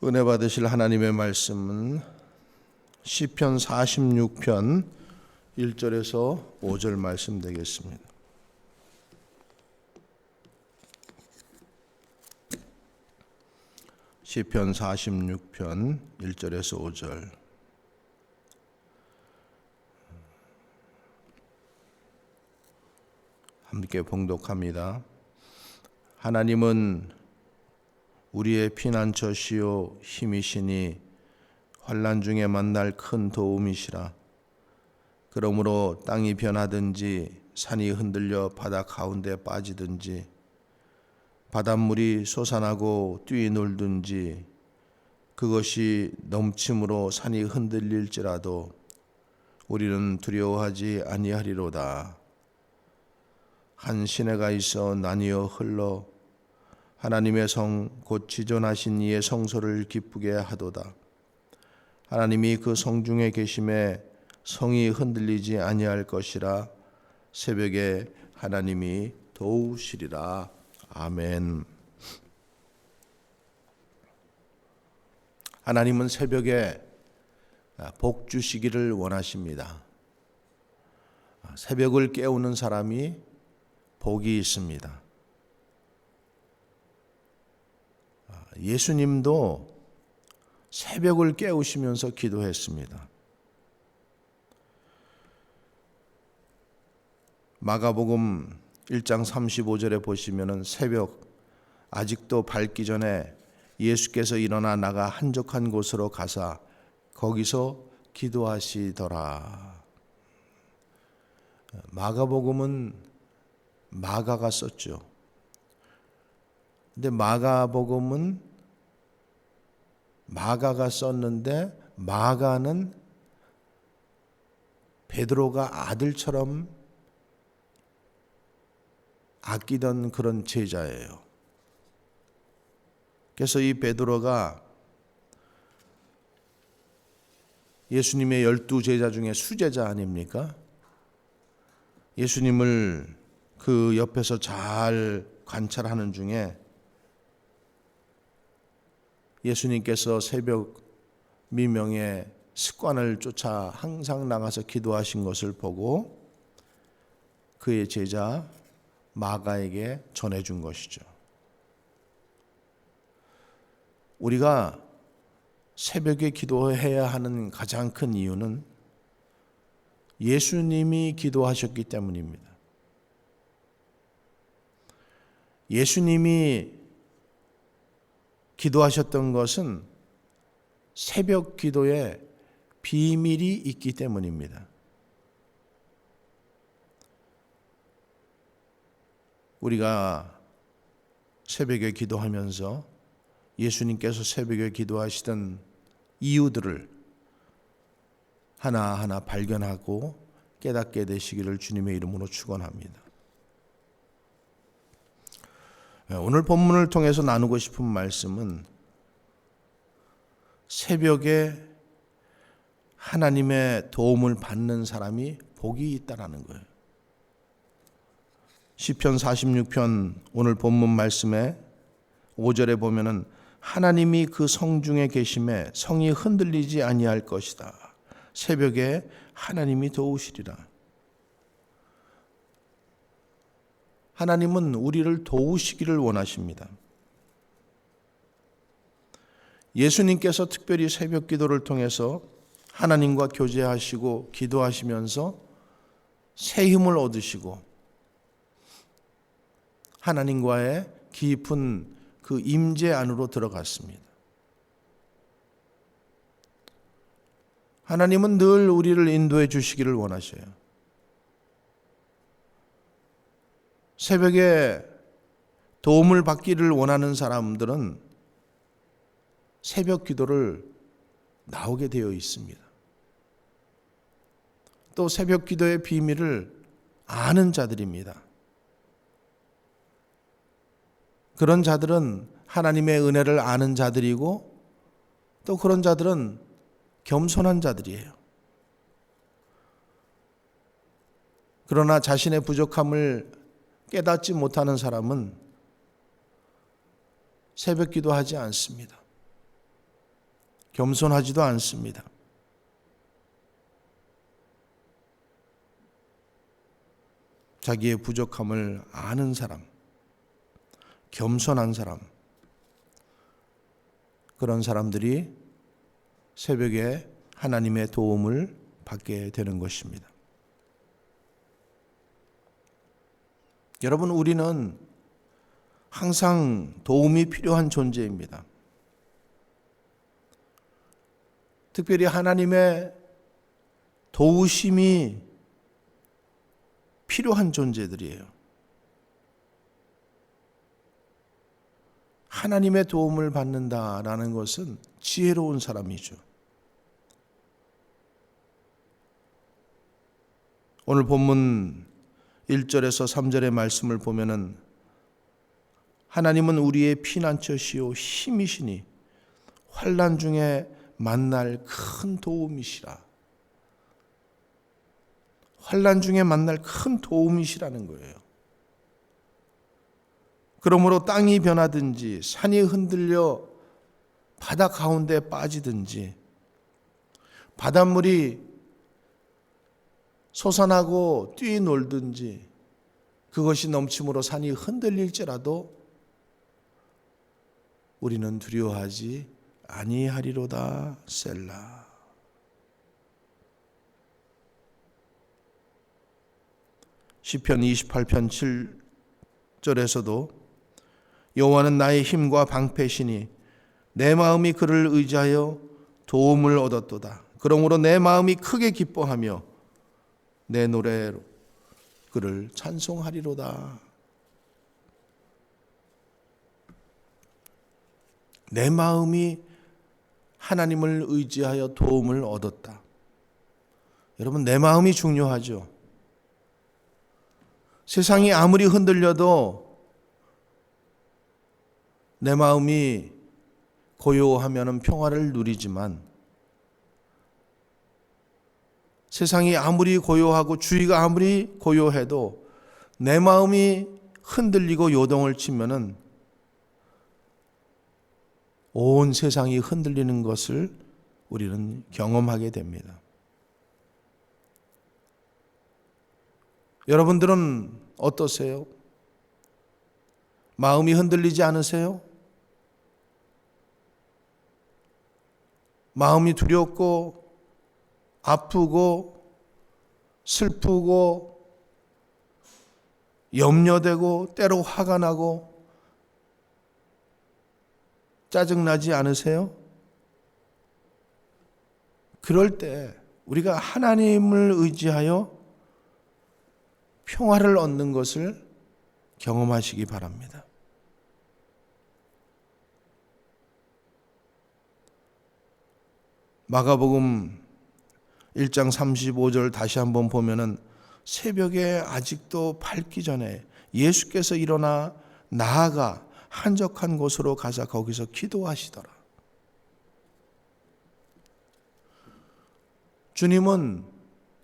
은혜 받으실 하나님의 말씀은 시편 46편 1절에서 5절 말씀 되겠습니다. 시편 46편 1절에서 5절. 함께 봉독합니다. 하나님은 우리의 피난처시요 힘이시니 환난 중에 만날 큰 도움이시라. 그러므로 땅이 변하든지 산이 흔들려 바다 가운데 빠지든지 바닷물이 솟아나고 뛰놀든지 그것이 넘침으로 산이 흔들릴지라도 우리는 두려워하지 아니하리로다. 한 시내가 있어 나뉘어 흘러 하나님의 성 곧 지존하신 이의 성소를 기쁘게 하도다. 하나님이 그 성중에 계심에 성이 흔들리지 아니할 것이라. 새벽에 하나님이 도우시리라. 아멘. 하나님은 새벽에 복 주시기를 원하십니다. 새벽을 깨우는 사람이 복이 있습니다. 예수님도 새벽을 깨우시면서 기도했습니다. 마가복음 1장 35절에 보시면은 새벽 아직도 밝기 전에 예수께서 일어나 나가 한적한 곳으로 가사 거기서 기도하시더라. 마가복음은 마가가 썼죠. 근데 마가복음은 마가가 썼는데 마가는 베드로가 아들처럼 아끼던 그런 제자예요. 그래서 이 베드로가 예수님의 12제자 중에 수제자 아닙니까? 예수님을 그 옆에서 잘 관찰하는 중에 예수님께서 새벽 미명의 습관을 쫓아 항상 나가서 기도하신 것을 보고 그의 제자 마가에게 전해준 것이죠. 우리가 새벽에 기도해야 하는 가장 큰 이유는 예수님이 기도하셨기 때문입니다. 예수님이 기도하셨던 것은 새벽 기도에 비밀이 있기 때문입니다. 우리가 새벽에 기도하면서 예수님께서 새벽에 기도하시던 이유들을 하나하나 발견하고 깨닫게 되시기를 주님의 이름으로 축원합니다. 오늘 본문을 통해서 나누고 싶은 말씀은 새벽에 하나님의 도움을 받는 사람이 복이 있다라는 거예요. 시편 46편 오늘 본문 말씀에 5절에 보면은 하나님이 그 성중에 계심에 성이 흔들리지 아니할 것이다. 새벽에 하나님이 도우시리라. 하나님은 우리를 도우시기를 원하십니다. 예수님께서 특별히 새벽 기도를 통해서 하나님과 교제하시고 기도하시면서 새 힘을 얻으시고 하나님과의 깊은 그 임재 안으로 들어갔습니다. 하나님은 늘 우리를 인도해 주시기를 원하셔요. 새벽에 도움을 받기를 원하는 사람들은 새벽 기도를 나오게 되어 있습니다. 또 새벽 기도의 비밀을 아는 자들입니다. 그런 자들은 하나님의 은혜를 아는 자들이고 또 그런 자들은 겸손한 자들이에요. 그러나 자신의 부족함을 깨닫지 못하는 사람은 새벽 기도하지 않습니다. 겸손하지도 않습니다. 자기의 부족함을 아는 사람, 겸손한 사람, 그런 사람들이 새벽에 하나님의 도움을 받게 되는 것입니다. 여러분, 우리는 항상 도움이 필요한 존재입니다. 특별히 하나님의 도우심이 필요한 존재들이에요. 하나님의 도움을 받는다라는 것은 지혜로운 사람이죠. 오늘 본문 1절에서 3절의 말씀을 보면은 하나님은 우리의 피난처시요 힘이시니 환난 중에 만날 큰 도움이시라. 환난 중에 만날 큰 도움이시라는 거예요. 그러므로 땅이 변하든지 산이 흔들려 바다 가운데 빠지든지 바닷물이 솟아나고 뛰놀든지 그것이 넘침으로 산이 흔들릴지라도 우리는 두려워하지 아니하리로다. 셀라. 시편 28편 7절에서도 여호와는 나의 힘과 방패시니 내 마음이 그를 의지하여 도움을 얻었도다. 그러므로 내 마음이 크게 기뻐하며 내 노래로 그를 찬송하리로다. 내 마음이 하나님을 의지하여 도움을 얻었다. 여러분, 내 마음이 중요하죠. 세상이 아무리 흔들려도 내 마음이 고요하면 평화를 누리지만 세상이 아무리 고요하고 주위가 아무리 고요해도 내 마음이 흔들리고 요동을 치면은 온 세상이 흔들리는 것을 우리는 경험하게 됩니다. 여러분들은 어떠세요? 마음이 흔들리지 않으세요? 마음이 두렵고 아프고 슬프고 염려되고 때로 화가 나고 짜증나지 않으세요? 그럴 때 우리가 하나님을 의지하여 평화를 얻는 것을 경험하시기 바랍니다. 마가복음 1장 35절 다시 한번 보면은 새벽에 아직도 밝기 전에 예수께서 일어나 나아가 한적한 곳으로 가서 거기서 기도하시더라. 주님은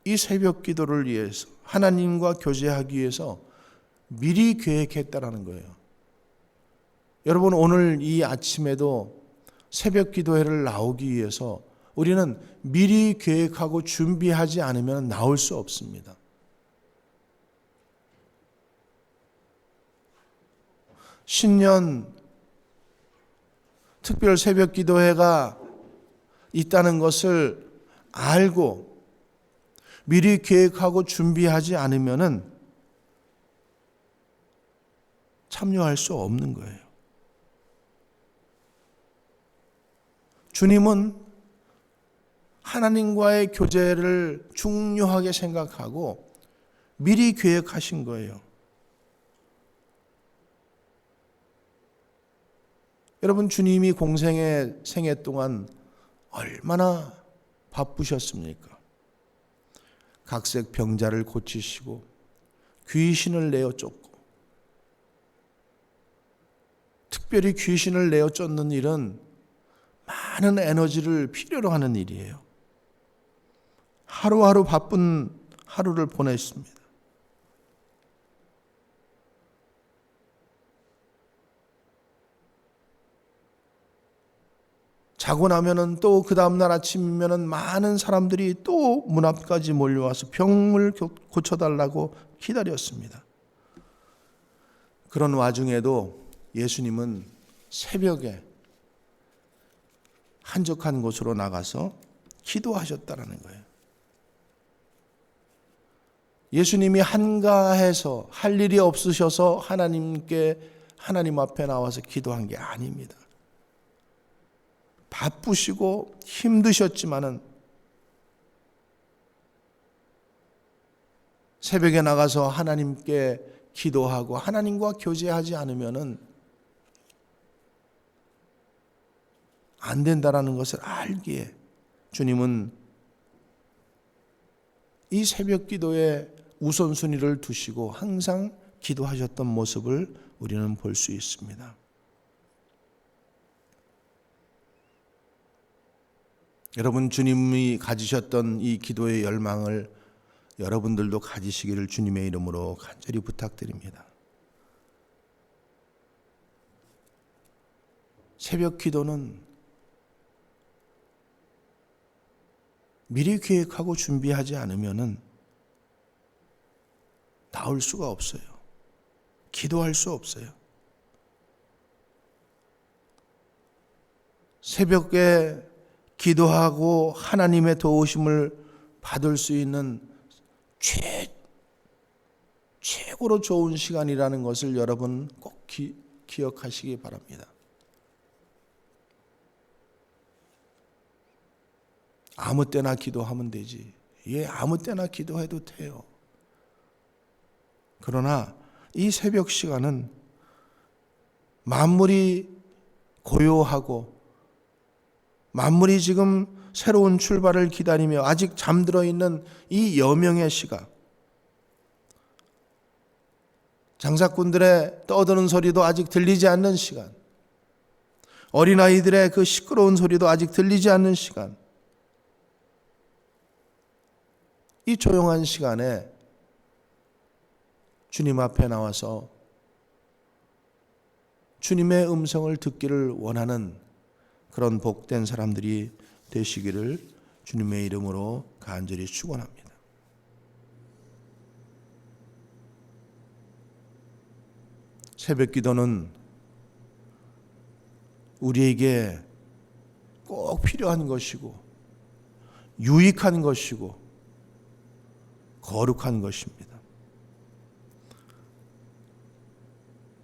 이 새벽 기도를 위해서 하나님과 교제하기 위해서 미리 계획했다라는 거예요. 여러분, 오늘 이 아침에도 새벽 기도회를 나오기 위해서 우리는 미리 계획하고 준비하지 않으면 나올 수 없습니다. 신년 특별 새벽 기도회가 있다는 것을 알고 미리 계획하고 준비하지 않으면 참여할 수 없는 거예요. 주님은 하나님과의 교제를 중요하게 생각하고 미리 계획하신 거예요. 여러분, 주님이 공생의 생애 동안 얼마나 바쁘셨습니까? 각색 병자를 고치시고 귀신을 내어 쫓고, 특별히 귀신을 내어 쫓는 일은 많은 에너지를 필요로 하는 일이에요. 하루하루 바쁜 하루를 보냈습니다. 자고 나면은 또 그 다음날 아침이면은 많은 사람들이 또 문 앞까지 몰려와서 병을 고쳐달라고 기다렸습니다. 그런 와중에도 예수님은 새벽에 한적한 곳으로 나가서 기도하셨다라는 거예요. 예수님이 한가해서 할 일이 없으셔서 하나님 앞에 나와서 기도한 게 아닙니다. 바쁘시고 힘드셨지만은 새벽에 나가서 하나님께 기도하고 하나님과 교제하지 않으면은 안 된다라는 것을 알기에 주님은 이 새벽 기도에 우선순위를 두시고 항상 기도하셨던 모습을 우리는 볼 수 있습니다. 여러분, 주님이 가지셨던 이 기도의 열망을 여러분들도 가지시기를 주님의 이름으로 간절히 부탁드립니다. 새벽 기도는 미리 계획하고 준비하지 않으면은 나올 수가 없어요. 기도할 수 없어요. 새벽에 기도하고 하나님의 도우심을 받을 수 있는 최고로 좋은 시간이라는 것을 여러분 꼭 기억하시기 바랍니다. 아무 때나 기도하면 되지. 예, 아무 때나 기도해도 돼요. 그러나 이 새벽 시간은 만물이 고요하고 만물이 지금 새로운 출발을 기다리며 아직 잠들어 있는 이 여명의 시각, 장사꾼들의 떠드는 소리도 아직 들리지 않는 시간, 어린아이들의 그 시끄러운 소리도 아직 들리지 않는 시간, 이 조용한 시간에 주님 앞에 나와서 주님의 음성을 듣기를 원하는 그런 복된 사람들이 되시기를 주님의 이름으로 간절히 축원합니다. 새벽 기도는 우리에게 꼭 필요한 것이고 유익한 것이고 거룩한 것입니다.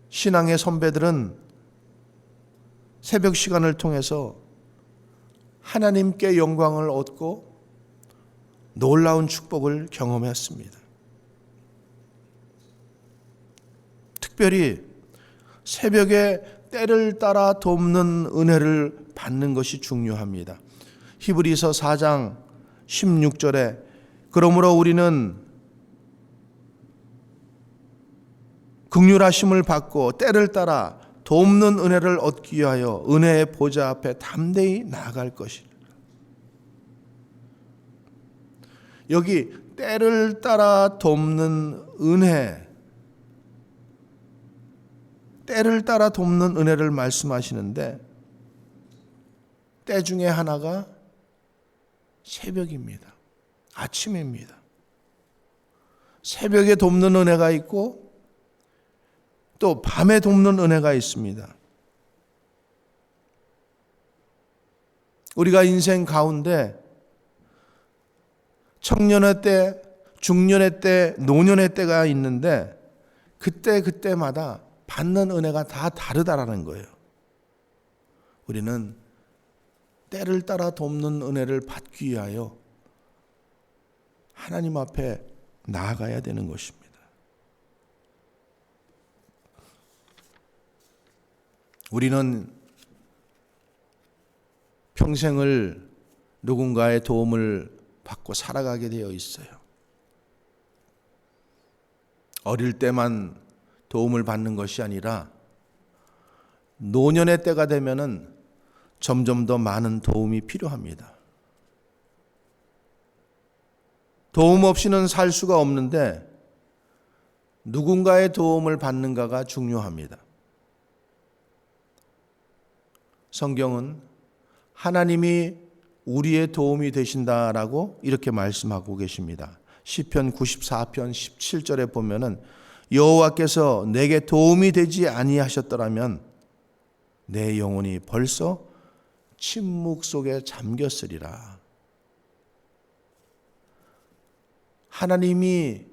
신앙의 선배들은 새벽 시간을 통해서 하나님께 영광을 얻고 놀라운 축복을 경험했습니다. 특별히 새벽에 때를 따라 돕는 은혜를 받는 것이 중요합니다. 히브리서 4장 16절에 그러므로 우리는 긍휼하심을 받고 때를 따라 돕는 은혜를 얻기 위하여 은혜의 보좌 앞에 담대히 나아갈 것이라. 여기 때를 따라 돕는 은혜, 때를 따라 돕는 은혜를 말씀하시는데 때 중에 하나가 새벽입니다. 아침입니다. 새벽에 돕는 은혜가 있고 또 밤에 돕는 은혜가 있습니다. 우리가 인생 가운데 청년의 때, 중년의 때, 노년의 때가 있는데 그때마다 받는 은혜가 다 다르다라는 거예요. 우리는 때를 따라 돕는 은혜를 받기 위하여 하나님 앞에 나아가야 되는 것입니다. 우리는 평생을 누군가의 도움을 받고 살아가게 되어 있어요. 어릴 때만 도움을 받는 것이 아니라 노년의 때가 되면은 점점 더 많은 도움이 필요합니다. 도움 없이는 살 수가 없는데 누군가의 도움을 받는가가 중요합니다. 성경은 하나님이 우리의 도움이 되신다라고 이렇게 말씀하고 계십니다. 시편 94편 17절에 보면은 여호와께서 내게 도움이 되지 아니하셨더라면 내 영혼이 벌써 침묵 속에 잠겼으리라. 하나님이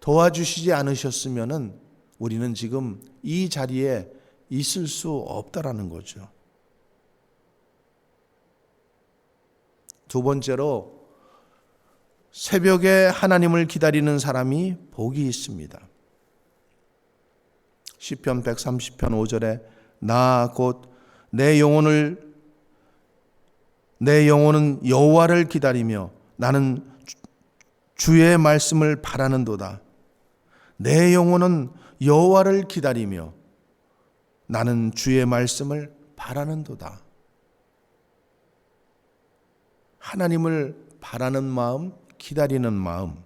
도와주시지 않으셨으면은 우리는 지금 이 자리에 있을 수 없다라는 거죠. 두 번째로 새벽에 하나님을 기다리는 사람이 복이 있습니다. 시편 130편 5절에 나 곧 내 영혼은 여호와를 기다리며 나는 주의 말씀을 바라는도다. 내 영혼은 여호와를 기다리며 나는 주의 말씀을 바라는도다. 하나님을 바라는 마음, 기다리는 마음,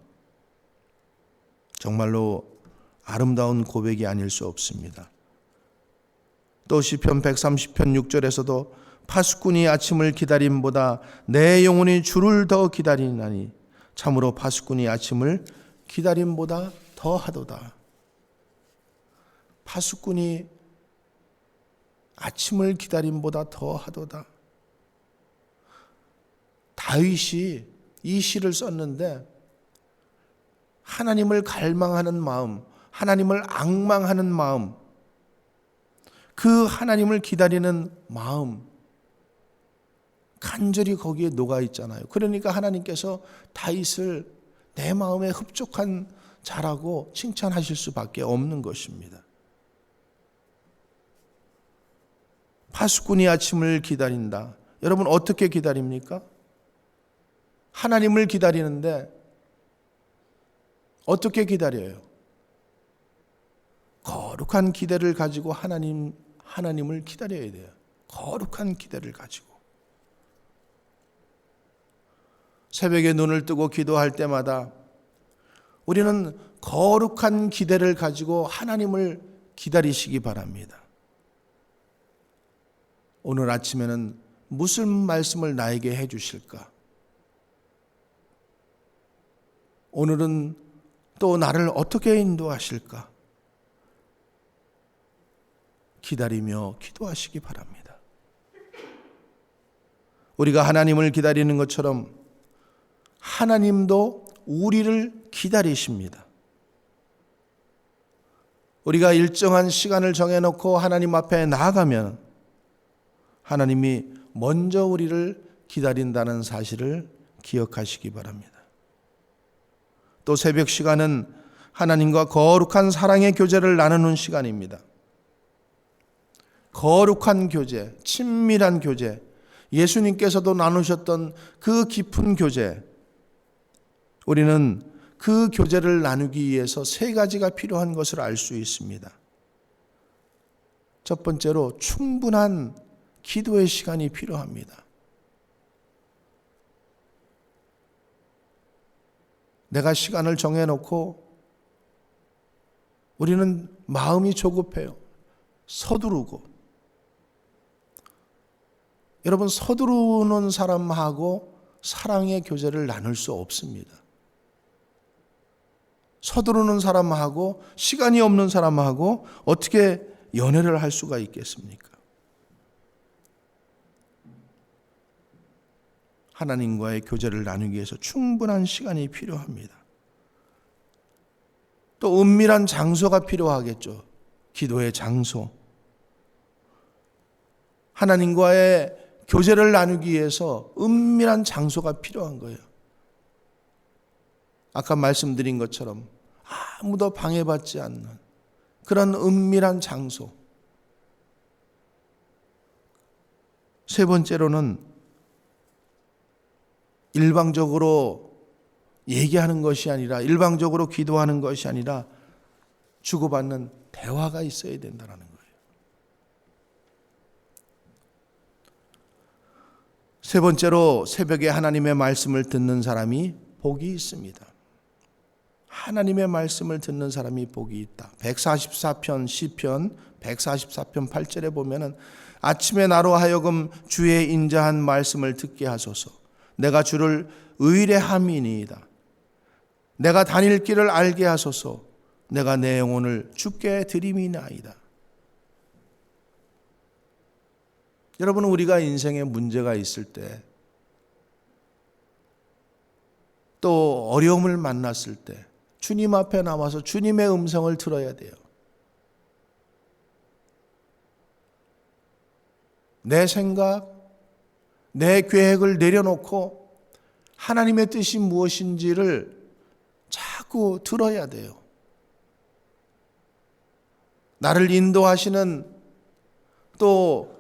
정말로 아름다운 고백이 아닐 수 없습니다. 또 시편 130편 6절에서도 파수꾼이 아침을 기다림보다 내 영혼이 주를 더 기다리나니 참으로 파수꾼이 아침을 기다림보다 더하도다. 파수꾼이 아침을 기다림보다 더하도다. 다윗이 이 시를 썼는데 하나님을 갈망하는 마음, 하나님을 앙망하는 마음, 그 하나님을 기다리는 마음 간절히 거기에 녹아 있잖아요. 그러니까 하나님께서 다윗을 내 마음에 흡족한 자라고 칭찬하실 수밖에 없는 것입니다. 파수꾼이 아침을 기다린다. 여러분 어떻게 기다립니까? 하나님을 기다리는데 어떻게 기다려요? 거룩한 기대를 가지고 하나님을 기다려야 돼요. 거룩한 기대를 가지고. 새벽에 눈을 뜨고 기도할 때마다 우리는 거룩한 기대를 가지고 하나님을 기다리시기 바랍니다. 오늘 아침에는 무슨 말씀을 나에게 해 주실까? 오늘은 또 나를 어떻게 인도하실까? 기다리며 기도하시기 바랍니다. 우리가 하나님을 기다리는 것처럼 하나님도 우리를 기다리십니다. 우리가 일정한 시간을 정해놓고 하나님 앞에 나아가면 하나님이 먼저 우리를 기다린다는 사실을 기억하시기 바랍니다. 또 새벽 시간은 하나님과 거룩한 사랑의 교제를 나누는 시간입니다. 거룩한 교제, 친밀한 교제, 예수님께서도 나누셨던 그 깊은 교제, 우리는 그 교제를 나누기 위해서 세 가지가 필요한 것을 알 수 있습니다. 첫 번째로 충분한 기도의 시간이 필요합니다. 내가 시간을 정해놓고 우리는 마음이 조급해요. 서두르고. 여러분 서두르는 사람하고 사랑의 교제를 나눌 수 없습니다. 서두르는 사람하고 시간이 없는 사람하고 어떻게 연애를 할 수가 있겠습니까? 하나님과의 교제를 나누기 위해서 충분한 시간이 필요합니다. 또 은밀한 장소가 필요하겠죠. 기도의 장소. 하나님과의 교제를 나누기 위해서 은밀한 장소가 필요한 거예요. 아까 말씀드린 것처럼 아무도 방해받지 않는 그런 은밀한 장소. 세 번째로는 일방적으로 얘기하는 것이 아니라, 일방적으로 기도하는 것이 아니라 주고받는 대화가 있어야 된다는 거예요. 세 번째로 새벽에 하나님의 말씀을 듣는 사람이 복이 있습니다. 하나님의 말씀을 듣는 사람이 복이 있다. 144편 시편 144편 8절에 보면은 아침에 나로 하여금 주의 인자한 말씀을 듣게 하소서. 내가 주를 의뢰함이니이다. 내가 다닐 길을 알게 하소서. 내가 내 영혼을 주께 드림이나이다. 여러분, 우리가 인생에 문제가 있을 때, 또 어려움을 만났을 때 주님 앞에 나와서 주님의 음성을 들어야 돼요. 내 생각, 내 계획을 내려놓고 하나님의 뜻이 무엇인지를 자꾸 들어야 돼요. 나를 인도하시는, 또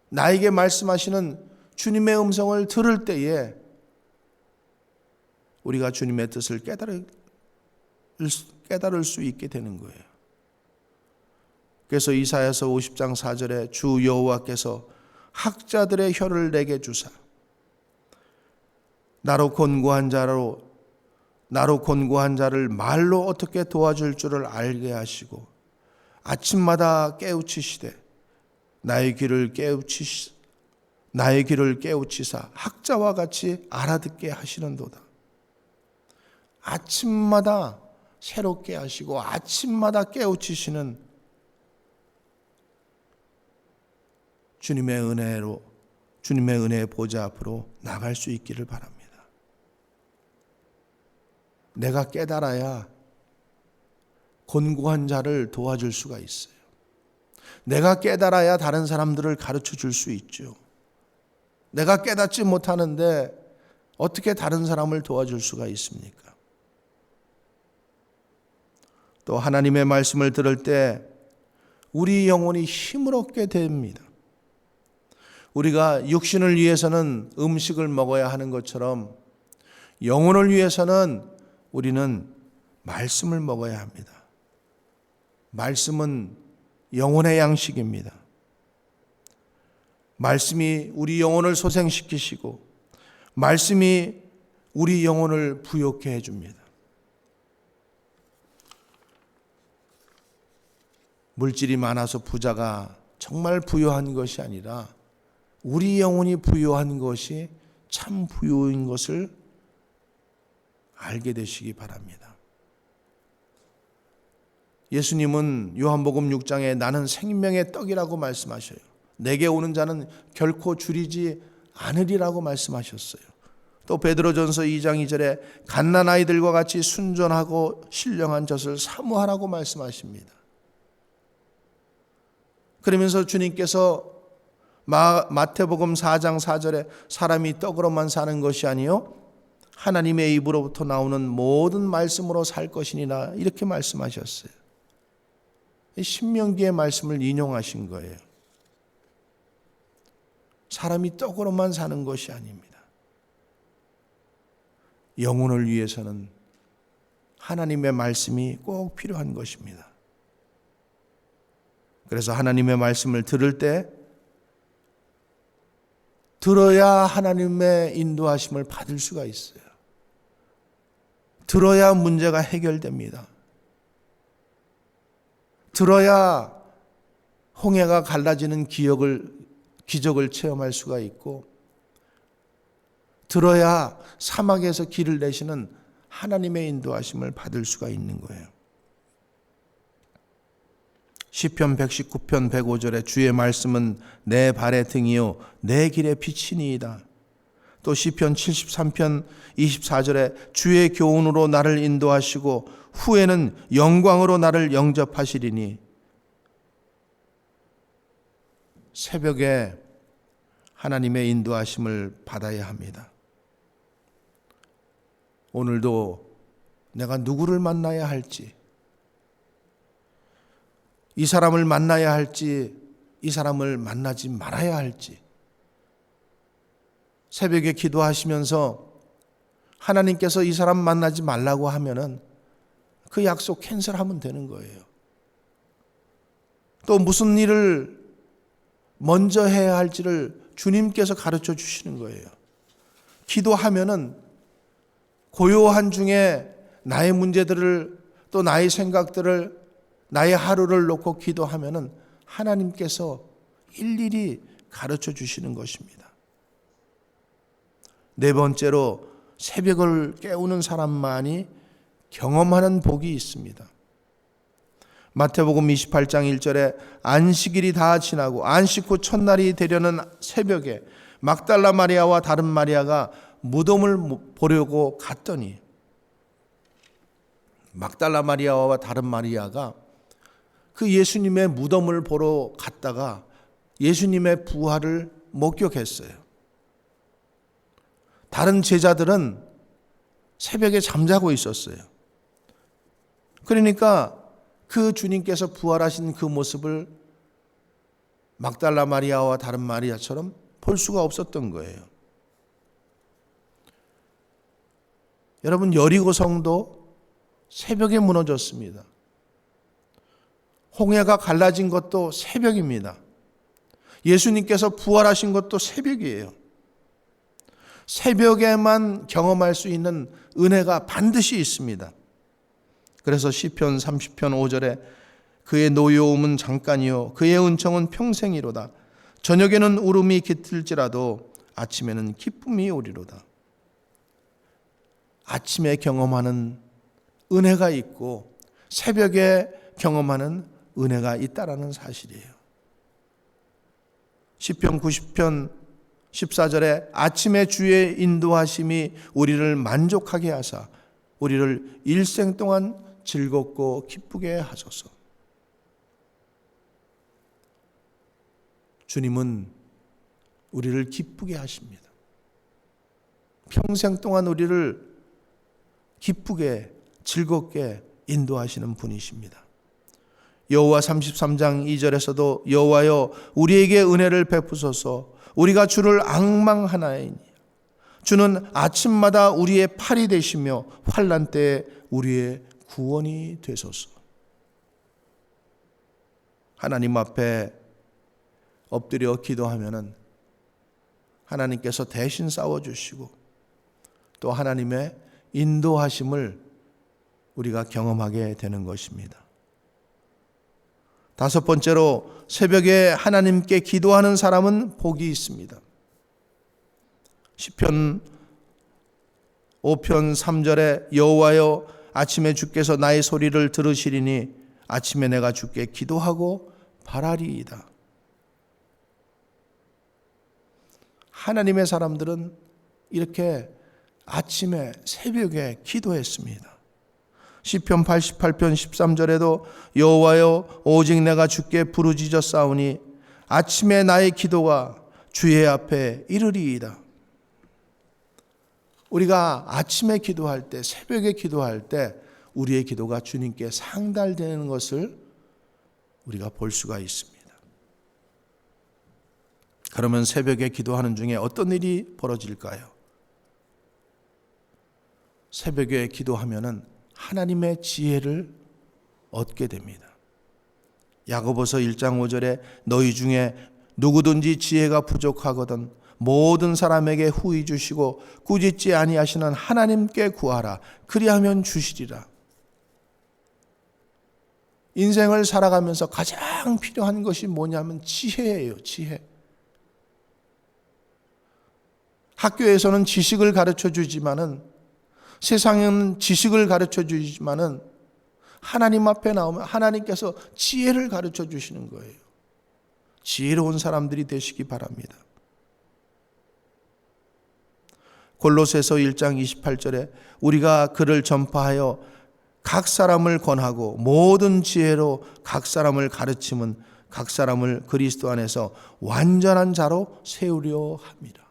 나에게 말씀하시는 주님의 음성을 들을 때에 우리가 주님의 뜻을 깨달을 수 있게 되는 거예요. 그래서 이사야서 50장 4절에 주 여호와께서 학자들의 혀를 내게 주사 나로 권고한 자를 말로 어떻게 도와줄 줄을 알게 하시고 아침마다 깨우치시되 나의 귀를 깨우치사 학자와 같이 알아듣게 하시는도다. 아침마다 새롭게 하시고 아침마다 깨우치시는 주님의 은혜의 보좌 앞으로 나갈 수 있기를 바랍니다. 내가 깨달아야 곤고한 자를 도와줄 수가 있어요. 내가 깨달아야 다른 사람들을 가르쳐 줄 수 있죠. 내가 깨닫지 못하는데 어떻게 다른 사람을 도와줄 수가 있습니까? 또 하나님의 말씀을 들을 때 우리 영혼이 힘을 얻게 됩니다. 우리가 육신을 위해서는 음식을 먹어야 하는 것처럼 영혼을 위해서는 우리는 말씀을 먹어야 합니다. 말씀은 영혼의 양식입니다. 말씀이 우리 영혼을 소생시키시고 말씀이 우리 영혼을 부욕케 해줍니다. 물질이 많아서 부자가 정말 부유한 것이 아니라 우리 영혼이 부유한 것이 참 부유인 것을 알게 되시기 바랍니다. 예수님은 요한복음 6장에 나는 생명의 떡이라고 말씀하셔요. 내게 오는 자는 결코 줄이지 않으리라고 말씀하셨어요. 또 베드로전서 2장 2절에 갓난아이들과 같이 순전하고 신령한 젖을 사모하라고 말씀하십니다. 그러면서 주님께서 마태복음 4장 4절에 사람이 떡으로만 사는 것이 아니요 하나님의 입으로부터 나오는 모든 말씀으로 살 것이니라 이렇게 말씀하셨어요. 신명기의 말씀을 인용하신 거예요. 사람이 떡으로만 사는 것이 아닙니다. 영혼을 위해서는 하나님의 말씀이 꼭 필요한 것입니다. 그래서 하나님의 말씀을 들을 때 들어야 하나님의 인도하심을 받을 수가 있어요. 들어야 문제가 해결됩니다. 들어야 홍해가 갈라지는 기적을 체험할 수가 있고 들어야 사막에서 길을 내시는 하나님의 인도하심을 받을 수가 있는 거예요. 시편 119편 105절에 주의 말씀은 내 발의 등이요 내 길의 빛이니이다. 또 시편 73편 24절에 주의 교훈으로 나를 인도하시고 후에는 영광으로 나를 영접하시리니. 새벽에 하나님의 인도하심을 받아야 합니다. 오늘도 내가 누구를 만나야 할지, 이 사람을 만나야 할지, 이 사람을 만나지 말아야 할지, 새벽에 기도하시면서 하나님께서 이 사람 만나지 말라고 하면은 그 약속 캔슬하면 되는 거예요. 또 무슨 일을 먼저 해야 할지를 주님께서 가르쳐 주시는 거예요. 기도하면은 고요한 중에 나의 문제들을 또 나의 생각들을 나의 하루를 놓고 기도하면은 하나님께서 일일이 가르쳐 주시는 것입니다. 네 번째로 새벽을 깨우는 사람만이 경험하는 복이 있습니다. 마태복음 28장 1절에 안식일이 다 지나고 안식 후 첫날이 되려는 새벽에 막달라 마리아와 다른 마리아가 무덤을 보려고 갔더니, 막달라 마리아와 다른 마리아가 그 예수님의 무덤을 보러 갔다가 예수님의 부활을 목격했어요. 다른 제자들은 새벽에 잠자고 있었어요. 그러니까 그 주님께서 부활하신 그 모습을 막달라 마리아와 다른 마리아처럼 볼 수가 없었던 거예요. 여러분, 여리고 성도 새벽에 무너졌습니다. 홍해가 갈라진 것도 새벽입니다. 예수님께서 부활하신 것도 새벽이에요. 새벽에만 경험할 수 있는 은혜가 반드시 있습니다. 그래서 시편 30편 5절에 그의 노여움은 잠깐이요 그의 은총은 평생이로다. 저녁에는 울음이 깃들지라도 아침에는 기쁨이 오리로다. 아침에 경험하는 은혜가 있고 새벽에 경험하는 은혜가 있다라는 사실이에요. 시편 90편 14절에 아침에 주의 인도하심이 우리를 만족하게 하사 우리를 일생 동안 즐겁고 기쁘게 하소서. 주님은 우리를 기쁘게 하십니다. 평생 동안 우리를 기쁘게 즐겁게 인도하시는 분이십니다. 여호와 33장 2절에서도 여호와여 우리에게 은혜를 베푸소서. 우리가 주를 앙망하나이니 주는 아침마다 우리의 팔이 되시며 환난 때에 우리의 구원이 되소서. 하나님 앞에 엎드려 기도하면은 하나님께서 대신 싸워주시고 또 하나님의 인도하심을 우리가 경험하게 되는 것입니다. 다섯 번째로 새벽에 하나님께 기도하는 사람은 복이 있습니다. 시편 5편 3절에 여호와여 아침에 주께서 나의 소리를 들으시리니 아침에 내가 주께 기도하고 바라리이다. 하나님의 사람들은 이렇게 아침에 새벽에 기도했습니다. 시편 88편 13절에도 여호와여 오직 내가 주께 부르짖어 싸우니 아침에 나의 기도가 주의 앞에 이르리이다. 우리가 아침에 기도할 때, 새벽에 기도할 때 우리의 기도가 주님께 상달되는 것을 우리가 볼 수가 있습니다. 그러면 새벽에 기도하는 중에 어떤 일이 벌어질까요? 새벽에 기도하면은 하나님의 지혜를 얻게 됩니다. 야고보서 1장 5절에 너희 중에 누구든지 지혜가 부족하거든 모든 사람에게 후히 주시고 꾸짖지 아니하시는 하나님께 구하라. 그리하면 주시리라. 인생을 살아가면서 가장 필요한 것이 뭐냐면 지혜예요. 지혜. 학교에서는 지식을 가르쳐 주지만은 세상에는 지식을 가르쳐 주지만은 하나님 앞에 나오면 하나님께서 지혜를 가르쳐 주시는 거예요. 지혜로운 사람들이 되시기 바랍니다. 골로새서 1장 28절에 우리가 그를 전파하여 각 사람을 권하고 모든 지혜로 각 사람을 가르침은 각 사람을 그리스도 안에서 완전한 자로 세우려 합니다.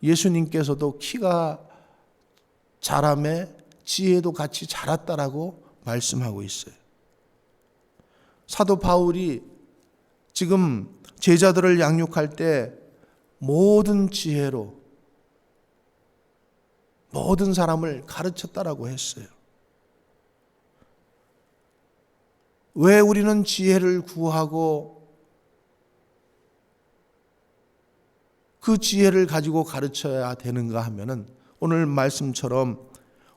예수님께서도 키가 자라매 지혜도 같이 자랐다라고 말씀하고 있어요. 사도 바울이 지금 제자들을 양육할 때 모든 지혜로 모든 사람을 가르쳤다라고 했어요. 왜 우리는 지혜를 구하고 그 지혜를 가지고 가르쳐야 되는가 하면은 오늘 말씀처럼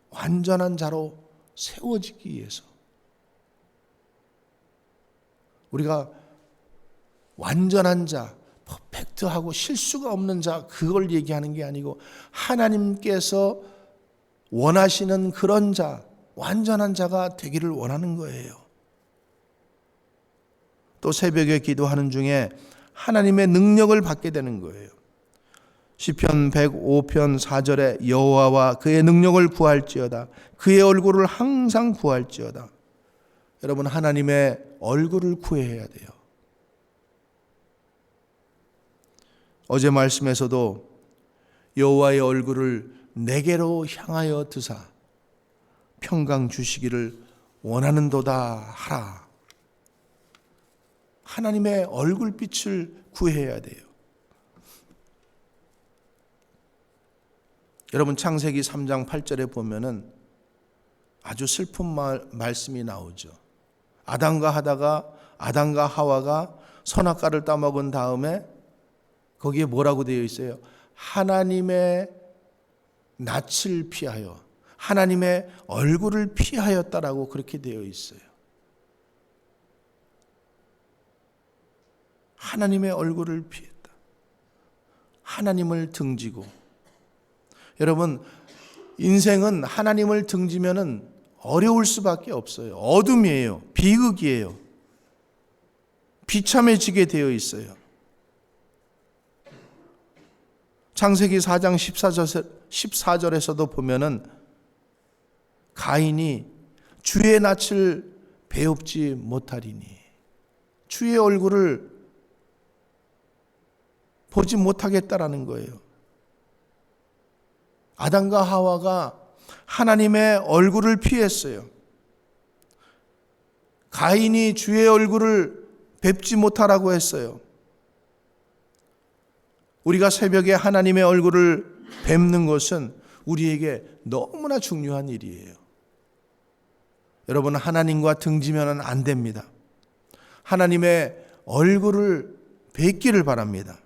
완전한 자로 세워지기 위해서, 우리가 완전한 자, 퍼펙트하고 실수가 없는 자, 그걸 얘기하는 게 아니고 하나님께서 원하시는 그런 자, 완전한 자가 되기를 원하는 거예요. 또 새벽에 기도하는 중에 하나님의 능력을 받게 되는 거예요. 시편 105편 4절에 여호와와 그의 능력을 구할지어다, 그의 얼굴을 항상 구할지어다. 여러분, 하나님의 얼굴을 구해야 돼요. 어제 말씀에서도 여호와의 얼굴을 내게로 향하여 드사 평강 주시기를 원하는도다 하라. 하나님의 얼굴빛을 구해야 돼요. 여러분, 창세기 3장 8절에 보면은 아주 슬픈 말씀이 나오죠. 아담과 하와가 선악과를 따먹은 다음에 거기에 뭐라고 되어 있어요? 하나님의 낯을 피하여 하나님의 얼굴을 피하였다라고 그렇게 되어 있어요. 하나님의 얼굴을 피했다. 하나님을 등지고. 여러분, 인생은 하나님을 등지면은 어려울 수밖에 없어요. 어둠이에요. 비극이에요. 비참해지게 되어 있어요. 창세기 4장 14절에서도 보면은 가인이 주의 낯을 배웁지 못하리니, 주의 얼굴을 보지 못하겠다라는 거예요. 아담과 하와가 하나님의 얼굴을 피했어요. 가인이 주의 얼굴을 뵙지 못하라고 했어요. 우리가 새벽에 하나님의 얼굴을 뵙는 것은 우리에게 너무나 중요한 일이에요. 여러분, 하나님과 등지면 안 됩니다. 하나님의 얼굴을 뵙기를 바랍니다.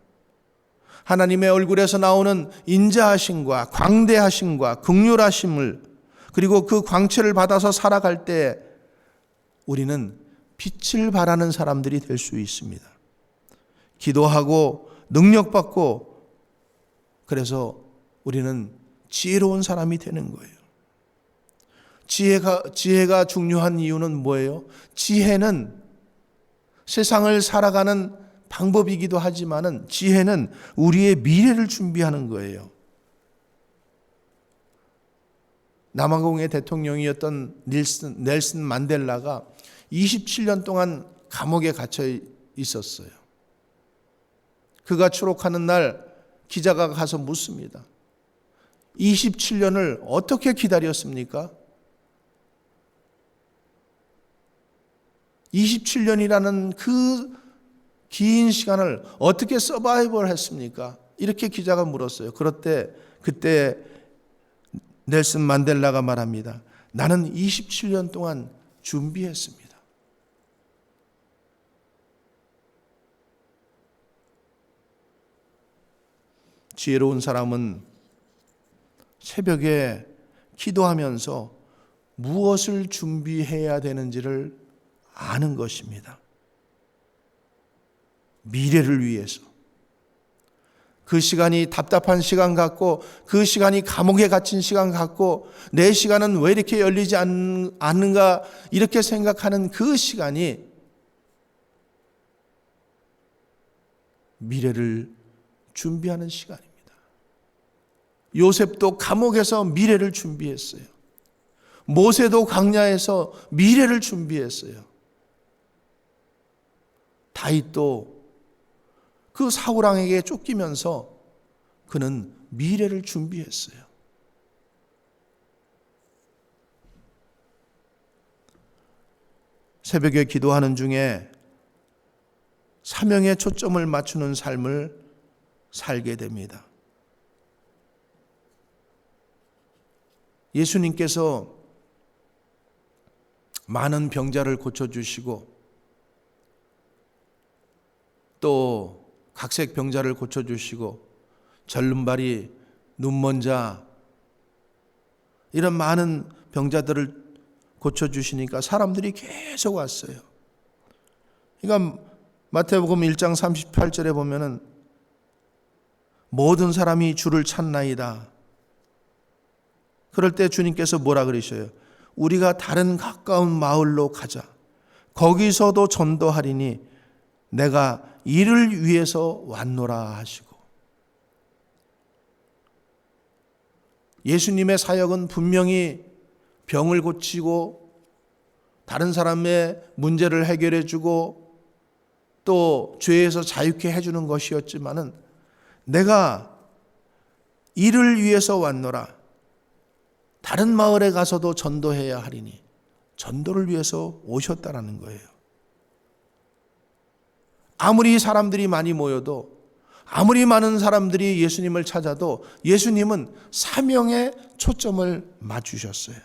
하나님의 얼굴에서 나오는 인자하심과 광대하심과 긍휼하심을, 그리고 그 광채를 받아서 살아갈 때 우리는 빛을 발하는 사람들이 될 수 있습니다. 기도하고 능력받고, 그래서 우리는 지혜로운 사람이 되는 거예요. 지혜가 중요한 이유는 뭐예요? 지혜는 세상을 살아가는 방법이기도 하지만은 지혜는 우리의 미래를 준비하는 거예요. 남아공의 대통령이었던 넬슨 만델라가 27년 동안 감옥에 갇혀 있었어요. 그가 추록하는 날 기자가 가서 묻습니다. 27년을 어떻게 기다렸습니까? 27년이라는 그 긴 시간을 어떻게 서바이벌 했습니까? 이렇게 기자가 물었어요. 그때 넬슨 만델라가 말합니다. 나는 27년 동안 준비했습니다. 지혜로운 사람은 새벽에 기도하면서 무엇을 준비해야 되는지를 아는 것입니다. 미래를 위해서. 그 시간이 답답한 시간 같고, 그 시간이 감옥에 갇힌 시간 같고, 내 시간은 왜 이렇게 열리지 않는가 이렇게 생각하는 그 시간이 미래를 준비하는 시간입니다. 요셉도 감옥에서 미래를 준비했어요. 모세도 광야에서 미래를 준비했어요. 다윗도 그 사울왕에게 쫓기면서 그는 미래를 준비했어요. 새벽에 기도하는 중에 사명에 초점을 맞추는 삶을 살게 됩니다. 예수님께서 많은 병자를 고쳐주시고 또 각색 병자를 고쳐주시고 절름발이, 눈먼 자, 이런 많은 병자들을 고쳐주시니까 사람들이 계속 왔어요. 그러니까 마태복음 1장 38절에 보면은 모든 사람이 주를 찾나이다. 그럴 때 주님께서 뭐라 그러셔요? 우리가 다른 가까운 마을로 가자. 거기서도 전도하리니 내가 이를 위해서 왔노라 하시고, 예수님의 사역은 분명히 병을 고치고 다른 사람의 문제를 해결해 주고 또 죄에서 자유케 해주는 것이었지만은 내가 이를 위해서 왔노라. 다른 마을에 가서도 전도해야 하리니 전도를 위해서 오셨다라는 거예요. 아무리 사람들이 많이 모여도, 아무리 많은 사람들이 예수님을 찾아도 예수님은 사명에 초점을 맞추셨어요.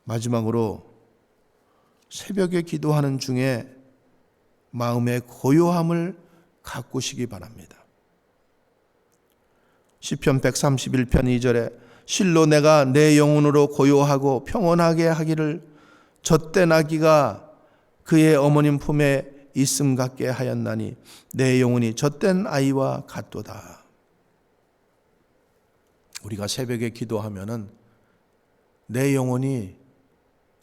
마지막으로 새벽에 기도하는 중에 마음의 고요함을 가꾸시기 바랍니다. 시편 131편 2절에 실로 내가 내 영혼으로 고요하고 평온하게 하기를 젖된 아기가 그의 어머님 품에 있음 같게 하였나니 내 영혼이 젖된 아이와 같도다. 우리가 새벽에 기도하면은 내 영혼이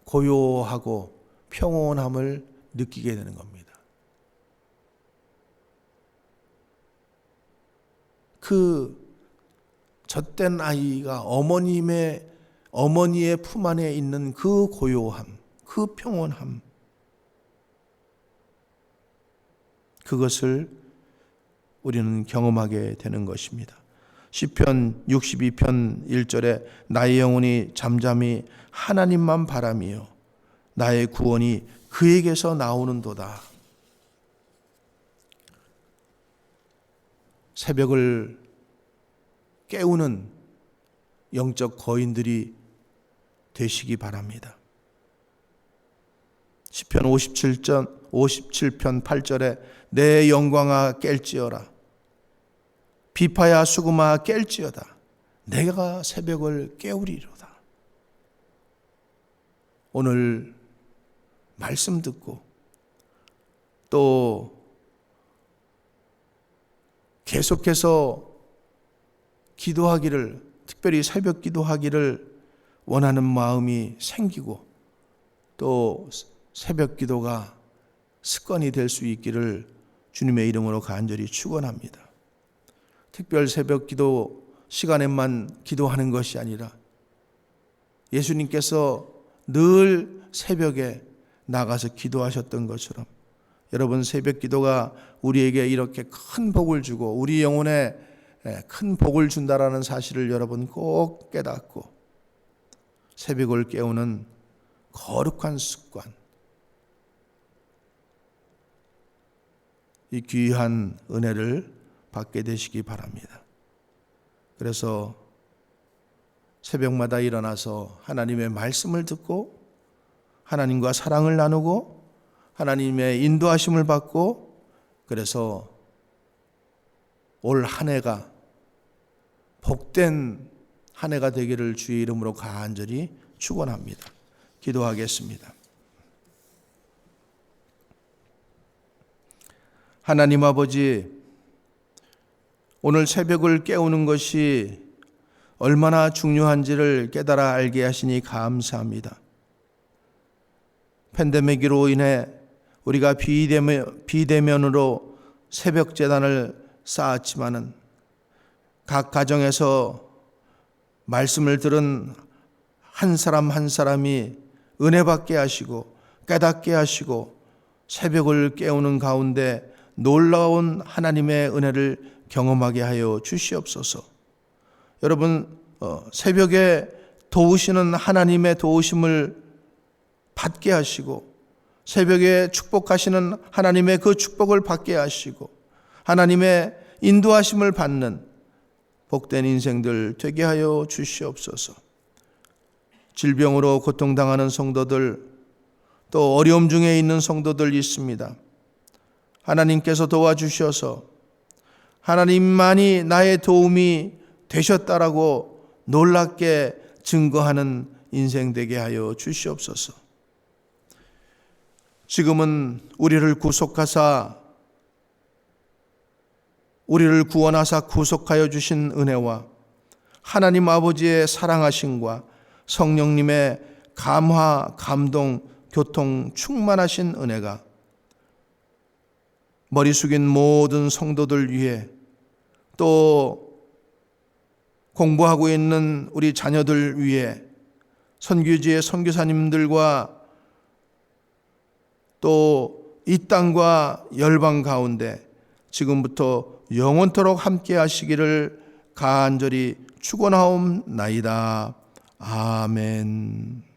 고요하고 평온함을 느끼게 되는 겁니다. 그 젖된 아이가 어머니의 품 안에 있는 그 고요함, 그 평온함, 그것을 우리는 경험하게 되는 것입니다. 시편 62편 1절에 나의 영혼이 잠잠히 하나님만 바라며 나의 구원이 그에게서 나오는도다. 새벽을 깨우는 영적 거인들이 되시기 바랍니다. 시편 57편 8절에 내 영광아 깰지어라 비파야 수금아 깰지어다 내가 새벽을 깨우리로다. 오늘 말씀 듣고 또 계속해서 기도하기를, 특별히 새벽 기도하기를 원하는 마음이 생기고 또 새벽 기도가 습관이 될 수 있기를 주님의 이름으로 간절히 축원합니다. 특별 새벽 기도 시간에만 기도하는 것이 아니라 예수님께서 늘 새벽에 나가서 기도하셨던 것처럼 여러분 새벽 기도가 우리에게 이렇게 큰 복을 주고 우리 영혼에 큰 복을 준다라는 사실을 여러분 꼭 깨닫고 새벽을 깨우는 거룩한 습관, 이 귀한 은혜를 받게 되시기 바랍니다. 그래서 새벽마다 일어나서 하나님의 말씀을 듣고 하나님과 사랑을 나누고 하나님의 인도하심을 받고 그래서 올 한 해가 복된 한 해가 되기를 주의 이름으로 간절히 축원합니다. 기도하겠습니다. 하나님 아버지, 오늘 새벽을 깨우는 것이 얼마나 중요한지를 깨달아 알게 하시니 감사합니다. 팬데믹으로 인해 우리가 비대면으로 새벽 제단을 쌓았지만은 각 가정에서 말씀을 들은 한 사람 한 사람이 은혜 받게 하시고 깨닫게 하시고 새벽을 깨우는 가운데 놀라운 하나님의 은혜를 경험하게 하여 주시옵소서. 여러분 새벽에 도우시는 하나님의 도우심을 받게 하시고 새벽에 축복하시는 하나님의 그 축복을 받게 하시고 하나님의 인도하심을 받는 복된 인생들 되게 하여 주시옵소서. 질병으로 고통당하는 성도들 또 어려움 중에 있는 성도들 있습니다. 하나님께서 도와주셔서 하나님만이 나의 도움이 되셨다라고 놀랍게 증거하는 인생 되게 하여 주시옵소서. 지금은 우리를 구속하사 우리를 구원하사 구속하여 주신 은혜와 하나님 아버지의 사랑하심과 성령님의 감화, 감동, 교통, 충만하신 은혜가 머리 숙인 모든 성도들 위해 또 공부하고 있는 우리 자녀들 위해 선교지의 선교사님들과 또 이 땅과 열방 가운데 지금부터 영원토록 함께 하시기를 간절히 축원하옵나이다. 아멘.